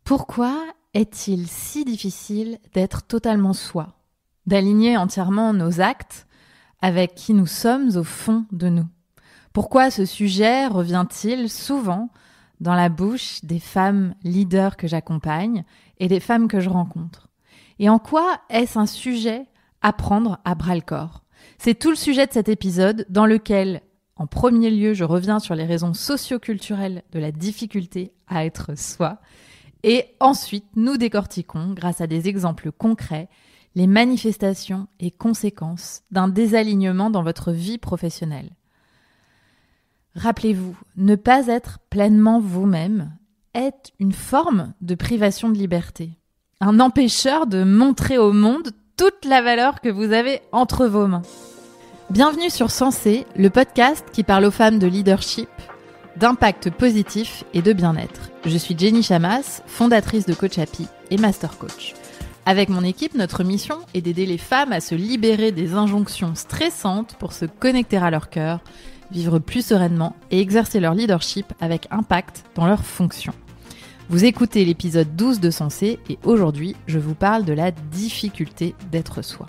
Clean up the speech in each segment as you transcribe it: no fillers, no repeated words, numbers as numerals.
Pourquoi est-il si difficile d'être totalement soi, d'aligner entièrement nos actes avec qui nous sommes au fond de nous? Pourquoi ce sujet revient-il souvent dans la bouche des femmes leaders que j'accompagne et des femmes que je rencontre? Et en quoi est-ce un sujet à prendre à bras-le-corps? C'est tout le sujet de cet épisode dans lequel, en premier lieu, je reviens sur les raisons socio-culturelles de la difficulté à être soi. Et ensuite, nous décortiquons, grâce à des exemples concrets, les manifestations et conséquences d'un désalignement dans votre vie professionnelle. Rappelez-vous, ne pas être pleinement vous-même est une forme de privation de liberté, un empêcheur de montrer au monde toute la valeur que vous avez entre vos mains. Bienvenue sur Sensé, le podcast qui parle aux femmes de leadership, d'impact positif et de bien-être. Je suis Jenny Chamas, fondatrice de Coach Happy et Master Coach. Avec mon équipe, notre mission est d'aider les femmes à se libérer des injonctions stressantes pour se connecter à leur cœur, vivre plus sereinement et exercer leur leadership avec impact dans leurs fonctions. Vous écoutez l'épisode 12 de Sensé et aujourd'hui, je vous parle de la difficulté d'être soi.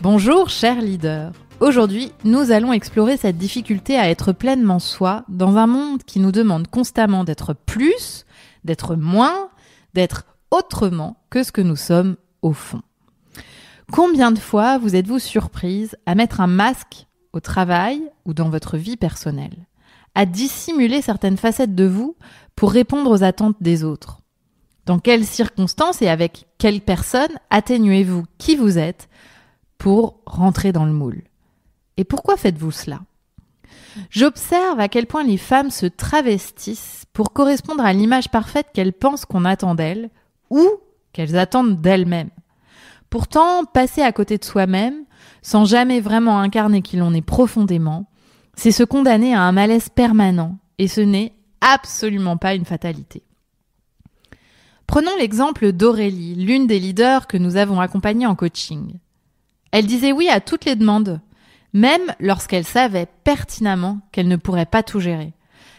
Bonjour chers leaders. Aujourd'hui, nous allons explorer cette difficulté à être pleinement soi dans un monde qui nous demande constamment d'être plus, d'être moins, d'être autrement que ce que nous sommes au fond. Combien de fois vous êtes-vous surprise à mettre un masque au travail ou dans votre vie personnelle, à dissimuler certaines facettes de vous pour répondre aux attentes des autres? Dans quelles circonstances et avec quelles personnes atténuez-vous qui vous êtes pour rentrer dans le moule? Et pourquoi faites-vous cela? J'observe à quel point les femmes se travestissent pour correspondre à l'image parfaite qu'elles pensent qu'on attend d'elles ou qu'elles attendent d'elles-mêmes. Pourtant, passer à côté de soi-même, sans jamais vraiment incarner qui l'on est profondément, c'est se condamner à un malaise permanent, et ce n'est absolument pas une fatalité. Prenons l'exemple d'Aurélie, l'une des leaders que nous avons accompagnées en coaching. Elle disait oui à toutes les demandes, même lorsqu'elle savait pertinemment qu'elle ne pourrait pas tout gérer.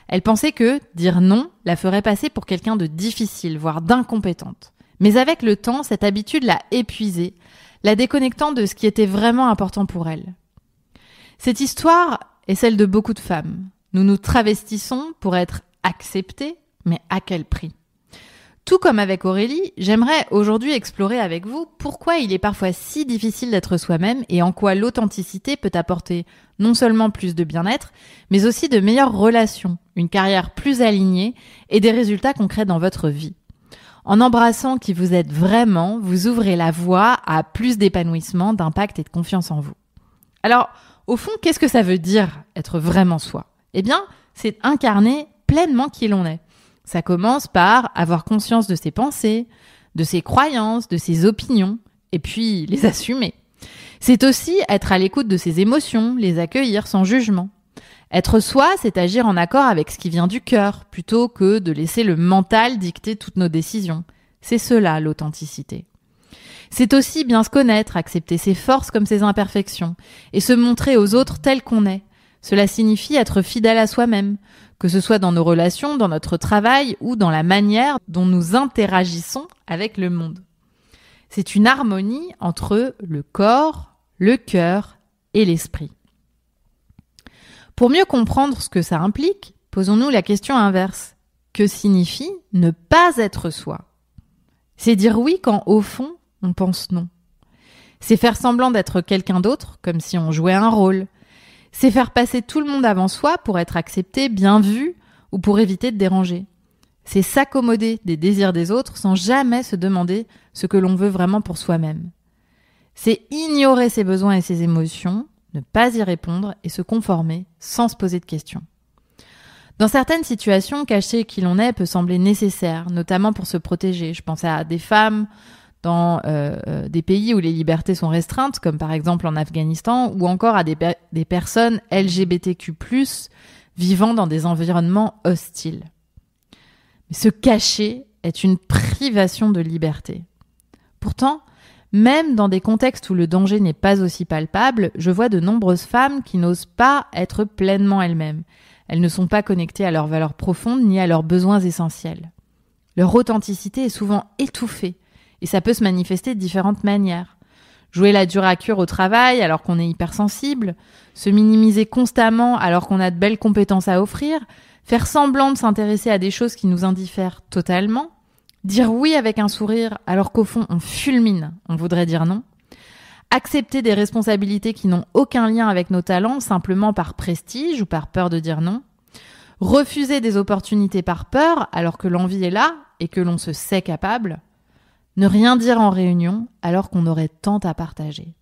Elle pensait que dire non la ferait passer pour quelqu'un de difficile, voire d'incompétente. Mais avec le temps, cette habitude l'a épuisée, la déconnectant de ce qui était vraiment important pour elle. Cette histoire est celle de beaucoup de femmes. Nous nous travestissons pour être acceptées, mais à quel prix? Tout comme avec Aurélie, j'aimerais aujourd'hui explorer avec vous pourquoi il est parfois si difficile d'être soi-même et en quoi l'authenticité peut apporter non seulement plus de bien-être, mais aussi de meilleures relations, une carrière plus alignée et des résultats concrets dans votre vie. En embrassant qui vous êtes vraiment, vous ouvrez la voie à plus d'épanouissement, d'impact et de confiance en vous. Alors, au fond, qu'est-ce que ça veut dire être vraiment soi? Eh bien, c'est incarner pleinement qui l'on est. Ça commence par avoir conscience de ses pensées, de ses croyances, de ses opinions, et puis les assumer. C'est aussi être à l'écoute de ses émotions, les accueillir sans jugement. Être soi, c'est agir en accord avec ce qui vient du cœur, plutôt que de laisser le mental dicter toutes nos décisions. C'est cela, l'authenticité. C'est aussi bien se connaître, accepter ses forces comme ses imperfections, et se montrer aux autres tel qu'on est. Cela signifie être fidèle à soi-même, que ce soit dans nos relations, dans notre travail ou dans la manière dont nous interagissons avec le monde. C'est une harmonie entre le corps, le cœur et l'esprit. Pour mieux comprendre ce que ça implique, posons-nous la question inverse. Que signifie ne pas être soi? C'est dire oui quand, au fond, on pense non. C'est faire semblant d'être quelqu'un d'autre, comme si on jouait un rôle. C'est faire passer tout le monde avant soi pour être accepté, bien vu, ou pour éviter de déranger. C'est s'accommoder des désirs des autres sans jamais se demander ce que l'on veut vraiment pour soi-même. C'est ignorer ses besoins et ses émotions, ne pas y répondre et se conformer sans se poser de questions. Dans certaines situations, cacher qui l'on est peut sembler nécessaire, notamment pour se protéger. Je pense à des femmes dans des pays où les libertés sont restreintes, comme par exemple en Afghanistan, ou encore à des personnes LGBTQ+, vivant dans des environnements hostiles. Mais se cacher est une privation de liberté. Pourtant, même dans des contextes où le danger n'est pas aussi palpable, je vois de nombreuses femmes qui n'osent pas être pleinement elles-mêmes. Elles ne sont pas connectées à leurs valeurs profondes ni à leurs besoins essentiels. Leur authenticité est souvent étouffée et ça peut se manifester de différentes manières. Jouer la dure à cure au travail alors qu'on est hypersensible, se minimiser constamment alors qu'on a de belles compétences à offrir, faire semblant de s'intéresser à des choses qui nous indiffèrent totalement, dire oui avec un sourire alors qu'au fond on fulmine, on voudrait dire non, accepter des responsabilités qui n'ont aucun lien avec nos talents simplement par prestige ou par peur de dire non, refuser des opportunités par peur alors que l'envie est là et que l'on se sait capable, ne rien dire en réunion alors qu'on aurait tant à partager.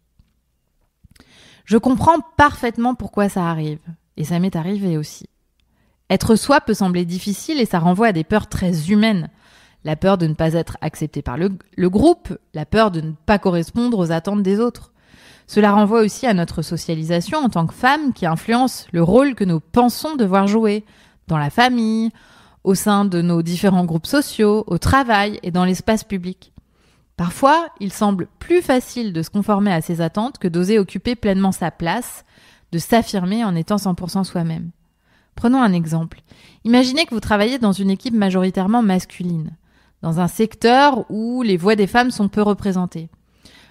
Je comprends parfaitement pourquoi ça arrive, et ça m'est arrivé aussi. Être soi peut sembler difficile et ça renvoie à des peurs très humaines. La peur de ne pas être accepté par le groupe, la peur de ne pas correspondre aux attentes des autres. Cela renvoie aussi à notre socialisation en tant que femme qui influence le rôle que nous pensons devoir jouer dans la famille, au sein de nos différents groupes sociaux, au travail et dans l'espace public. Parfois, il semble plus facile de se conformer à ces attentes que d'oser occuper pleinement sa place, de s'affirmer en étant 100% soi-même. Prenons un exemple. Imaginez que vous travaillez dans une équipe majoritairement masculine, dans un secteur où les voix des femmes sont peu représentées.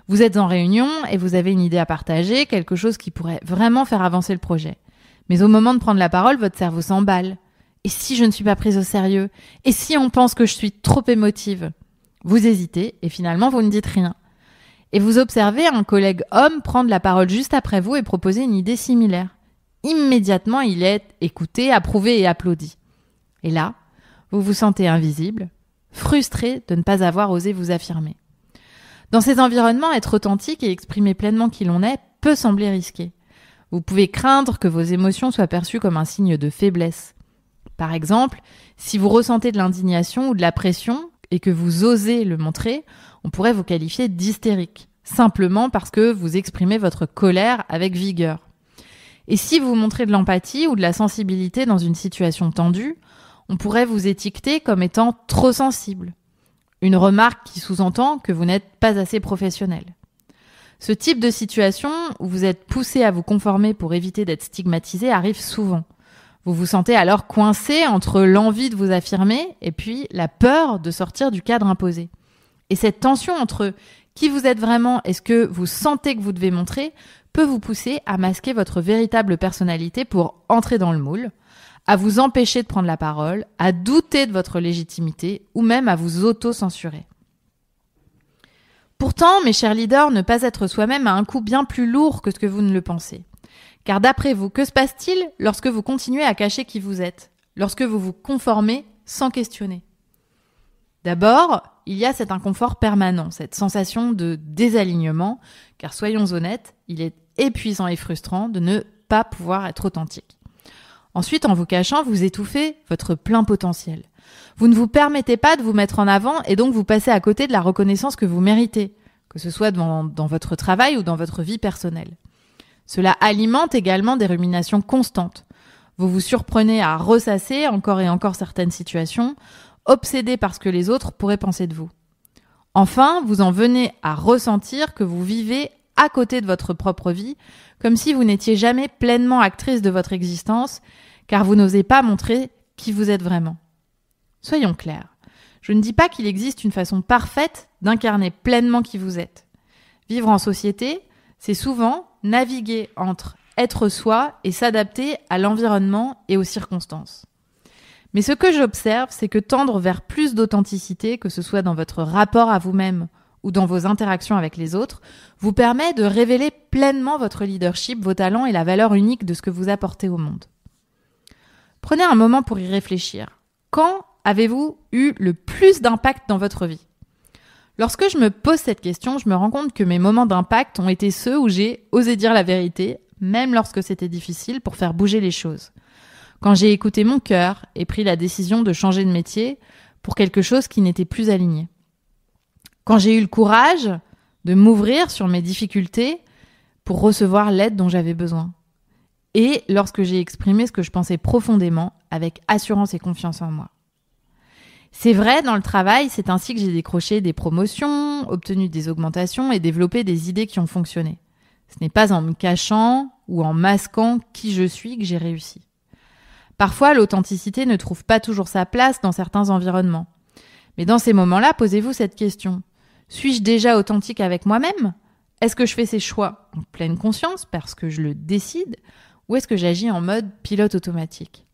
Vous êtes en réunion et vous avez une idée à partager, quelque chose qui pourrait vraiment faire avancer le projet. Mais au moment de prendre la parole, votre cerveau s'emballe. Et si je ne suis pas prise au sérieux? Et si on pense que je suis trop émotive? Vous hésitez et finalement vous ne dites rien. Et vous observez un collègue homme prendre la parole juste après vous et proposer une idée similaire. Immédiatement, il est écouté, approuvé et applaudi. Et là, vous vous sentez invisible, frustré de ne pas avoir osé vous affirmer. Dans ces environnements, être authentique et exprimer pleinement qui l'on est peut sembler risqué. Vous pouvez craindre que vos émotions soient perçues comme un signe de faiblesse. Par exemple, si vous ressentez de l'indignation ou de la pression et que vous osez le montrer, on pourrait vous qualifier d'hystérique, simplement parce que vous exprimez votre colère avec vigueur. Et si vous montrez de l'empathie ou de la sensibilité dans une situation tendue, on pourrait vous étiqueter comme étant trop sensible. Une remarque qui sous-entend que vous n'êtes pas assez professionnel. Ce type de situation où vous êtes poussé à vous conformer pour éviter d'être stigmatisé arrive souvent. Vous vous sentez alors coincé entre l'envie de vous affirmer et puis la peur de sortir du cadre imposé. Et cette tension entre qui vous êtes vraiment et ce que vous sentez que vous devez montrer peut vous pousser à masquer votre véritable personnalité pour entrer dans le moule, à vous empêcher de prendre la parole, à douter de votre légitimité ou même à vous auto-censurer. Pourtant, mes chers leaders, ne pas être soi-même a un coût bien plus lourd que ce que vous ne le pensez. Car d'après vous, que se passe-t-il lorsque vous continuez à cacher qui vous êtes, lorsque vous vous conformez sans questionner? D'abord, il y a cet inconfort permanent, cette sensation de désalignement, car soyons honnêtes, il est épuisant et frustrant de ne pas pouvoir être authentique. Ensuite, en vous cachant, vous étouffez votre plein potentiel. Vous ne vous permettez pas de vous mettre en avant et donc vous passez à côté de la reconnaissance que vous méritez, que ce soit dans votre travail ou dans votre vie personnelle. Cela alimente également des ruminations constantes. Vous vous surprenez à ressasser encore et encore certaines situations, obsédé par ce que les autres pourraient penser de vous. Enfin, vous en venez à ressentir que vous vivez à côté de votre propre vie, comme si vous n'étiez jamais pleinement actrice de votre existence, car vous n'osez pas montrer qui vous êtes vraiment. Soyons clairs, je ne dis pas qu'il existe une façon parfaite d'incarner pleinement qui vous êtes. Vivre en société, c'est souvent naviguer entre être soi et s'adapter à l'environnement et aux circonstances. Mais ce que j'observe, c'est que tendre vers plus d'authenticité, que ce soit dans votre rapport à vous-même ou dans vos interactions avec les autres, vous permet de révéler pleinement votre leadership, vos talents et la valeur unique de ce que vous apportez au monde. Prenez un moment pour y réfléchir. Quand avez-vous eu le plus d'impact dans votre vie? Lorsque je me pose cette question, je me rends compte que mes moments d'impact ont été ceux où j'ai osé dire la vérité, même lorsque c'était difficile, pour faire bouger les choses. Quand j'ai écouté mon cœur et pris la décision de changer de métier pour quelque chose qui n'était plus aligné. Quand j'ai eu le courage de m'ouvrir sur mes difficultés pour recevoir l'aide dont j'avais besoin. Et lorsque j'ai exprimé ce que je pensais profondément avec assurance et confiance en moi. C'est vrai, dans le travail, c'est ainsi que j'ai décroché des promotions, obtenu des augmentations et développé des idées qui ont fonctionné. Ce n'est pas en me cachant ou en masquant qui je suis que j'ai réussi. Parfois, l'authenticité ne trouve pas toujours sa place dans certains environnements. Mais dans ces moments-là, posez-vous cette question. Suis-je déjà authentique avec moi-même ? Est-ce que je fais ces choix en pleine conscience parce que je le décide ? Ou est-ce que j'agis en mode pilote automatique ?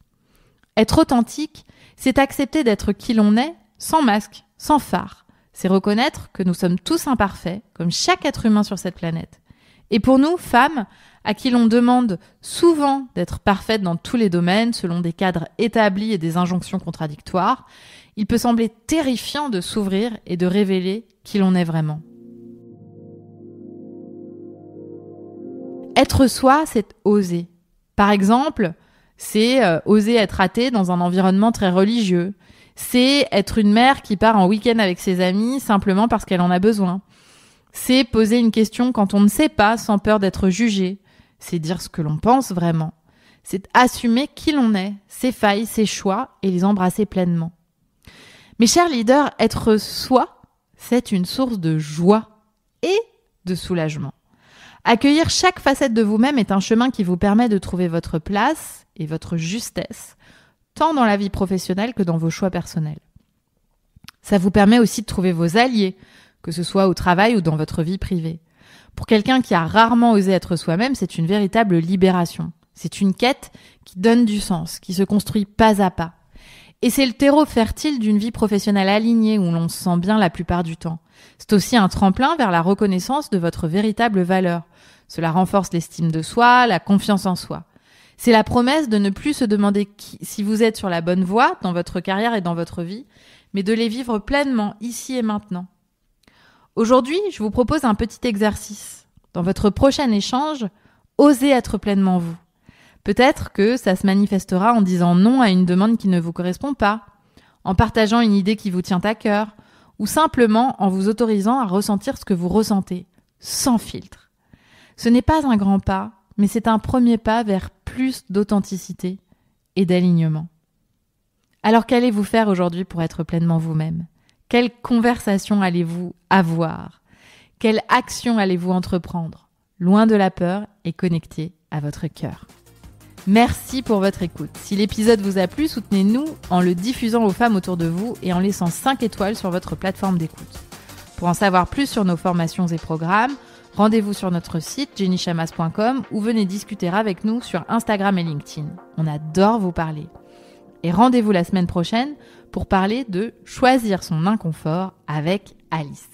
Être authentique, c'est accepter d'être qui l'on est, sans masque, sans phare. C'est reconnaître que nous sommes tous imparfaits, comme chaque être humain sur cette planète. Et pour nous, femmes, à qui l'on demande souvent d'être parfaites dans tous les domaines, selon des cadres établis et des injonctions contradictoires, il peut sembler terrifiant de s'ouvrir et de révéler qui l'on est vraiment. Être soi, c'est oser. Par exemple, c'est oser être athée dans un environnement très religieux. C'est être une mère qui part en week-end avec ses amis simplement parce qu'elle en a besoin. C'est poser une question quand on ne sait pas sans peur d'être jugé. C'est dire ce que l'on pense vraiment. C'est assumer qui l'on est, ses failles, ses choix et les embrasser pleinement. Mes chers leaders, être soi, c'est une source de joie et de soulagement. Accueillir chaque facette de vous-même est un chemin qui vous permet de trouver votre place et votre justesse, tant dans la vie professionnelle que dans vos choix personnels. Ça vous permet aussi de trouver vos alliés, que ce soit au travail ou dans votre vie privée. Pour quelqu'un qui a rarement osé être soi-même, c'est une véritable libération. C'est une quête qui donne du sens, qui se construit pas à pas. Et c'est le terreau fertile d'une vie professionnelle alignée où l'on se sent bien la plupart du temps. C'est aussi un tremplin vers la reconnaissance de votre véritable valeur. Cela renforce l'estime de soi, la confiance en soi. C'est la promesse de ne plus se demander si vous êtes sur la bonne voie dans votre carrière et dans votre vie, mais de les vivre pleinement, ici et maintenant. Aujourd'hui, je vous propose un petit exercice. Dans votre prochain échange, osez être pleinement vous. Peut-être que ça se manifestera en disant non à une demande qui ne vous correspond pas, en partageant une idée qui vous tient à cœur, ou simplement en vous autorisant à ressentir ce que vous ressentez, sans filtre. Ce n'est pas un grand pas, mais c'est un premier pas vers plus d'authenticité et d'alignement. Alors qu'allez-vous faire aujourd'hui pour être pleinement vous-même ? Quelle conversation allez-vous avoir ? Quelle action allez-vous entreprendre ? Loin de la peur et connecté à votre cœur. Merci pour votre écoute. Si l'épisode vous a plu, soutenez-nous en le diffusant aux femmes autour de vous et en laissant 5 étoiles sur votre plateforme d'écoute. Pour en savoir plus sur nos formations et programmes, rendez-vous sur notre site jennychamas.com ou venez discuter avec nous sur Instagram et LinkedIn. On adore vous parler. Et rendez-vous la semaine prochaine pour parler de choisir son inconfort avec Alice.